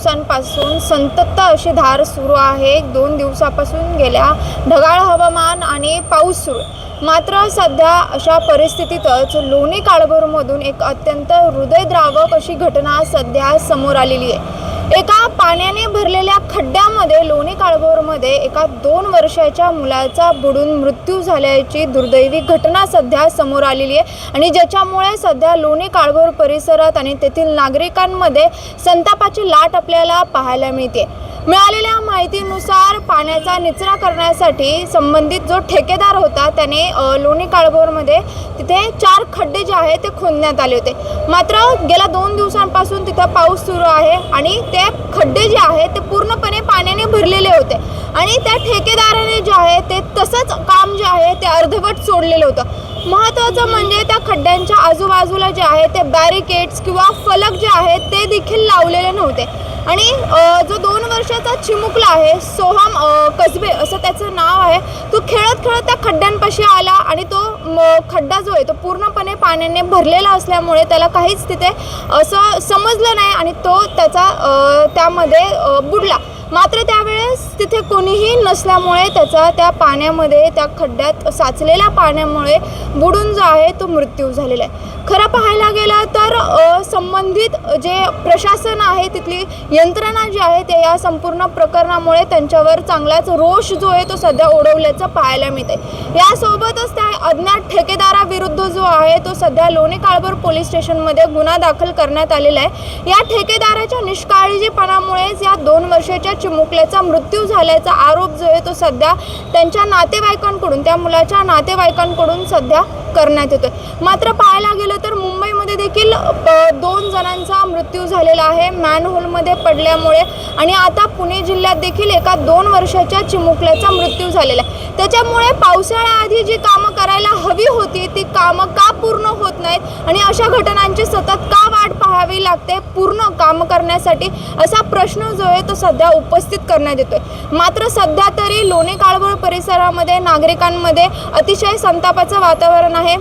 दिवसांपासून संतप्त अशी धार सुरू आहे। 2 दिवसापासून गेल्या ढगाळ हवामान आणि पाऊस सुरू आहे। मात्र सध्या अशा परिस्थितीतच लोणी काळभोरमधून एक अत्यंत हृदयद्रावक अशी घटना सध्या समोर आलेली आहे। एका पाण्याने भरलेल्या खड्ड्यामध्ये लोणी काळभोरमध्ये एका 2 वर्षाच्या मुलाचा बुडून मृत्यू झाल्याची दुर्दैवी घटना सध्या समोर आलेली आहे आणि ज्याच्यामुळे सध्या लोणी काळभोर परिसरात आणि तेथील नागरिकांमध्ये संतापाची लाट आपल्याला पाहायला मिळते। मिळालेल्या माहितीनुसार पाण्याचा निचरा करण्यासाठी संबंधित जो ठेकेदार होता त्याने लोणी काळभोरमध्ये तिथे 4 खड्डे जे आहेत ते खोदण्यात आले होते। मात्र गेल्या 2 दिवसांपासून तिथं पाऊस सुरू आहे आणि ते खड्डे जे आहेत ते पूर्णपणे पाण्याने भरलेले होते आणि त्या ठेकेदाराने जे आहे ते तसंच काम जे आहे ते अर्धवट सोडलेलं होतं। महत्त्वाचं म्हणजे त्या खड्ड्यांच्या आजूबाजूला जे आहे ते बॅरिकेड्स किंवा फलक जे आहेत ते देखील लावलेले नव्हते आणि जो 2 वर्षाचा चिमुकला आहे सोहम कसबे असं त्याचं नाव आहे, तो खेळत खेळत त्या खड्ड्यांपाशी आला आणि तो खड्डा जो आहे तो पूर्णपणे पाण्याने भरलेला असल्यामुळे त्याला काहीच तिथे असं समजलं नाही आणि तो त्यामध्ये बुडला। मात्र त्यावेळेस तिथे कोणीही नसल्यामुळे त्याचा त्या पाण्यामध्ये त्या खड्ड्यात साचलेल्या पाण्यामुळे बुडून जो आहे तो मृत्यू झालेला आहे। खरं पाहायला गेलं तर संबंधित जे प्रशासन आहे तिथली यंत्रणा जी आहे ते या संपूर्ण प्रकरणामुळे त्यांच्यावर चांगलाच रोष जो आहे तो सध्या ओढवल्याचं पाहायला मिळते। यासोबतच त्या अज्ञात ठेकेदाराविरुद्ध जो आहे तो सध्या लोणी काळभोर पोलीस स्टेशनमध्ये गुन्हा दाखल करण्यात आलेला आहे। या ठेकेदाराच्या निष्काळजीपणामुळेच या 2 वर्षाच्या चिमुकल्याचा मृत्यू झाल्याचा आरोप जो आहे तो सध्या त्यांच्या नातेवाईकांकडून त्या मुलाच्या नातेवाईकांकडून सध्या करण्यात येतोय। मात्र पाहायला गेलं तर मुंबईमध्ये देखील 2 जणांचा मृत्यू झालेला आहे मॅनहोलमध्ये पडल्यामुळे आणि आता पुणे जिल्ह्यात देखील एका 2 वर्षाच्या चिमुकल्याचा मृत्यू झालेला आहे। त्याच्यामुळे पावसाळ्याआधी जी कामं करायला हवी होती ती कामं का पूर्ण होत नाहीत आणि अशा घटनांची सतत का वाट पाहावी लागते पूर्ण काम करण्यासाठी असा प्रश्न जो आहे तो सध्या उपस्थित करण्यात येतोय। मात्र सध्या तरी लोणी काळभोर परिसरामध्ये नागरिकांमध्ये अतिशय संतापाचं वातावरण आहे।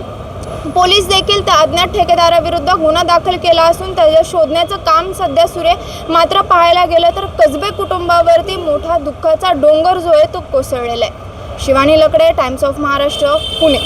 पोलीस देखील त्या अज्ञात ठेकेदाराविरुद्ध गुन्हा दाखल केला असून त्याच्या शोधण्याचं काम सध्या सुरू आहे। मात्र पाहायला गेलं तर कसबे कुटुंबावरती मोठा दुःखाचा डोंगर जो आहे तो कोसळलेला आहे। शिवानी लकडे, टाइम्स ऑफ महाराष्ट्र, पुणे।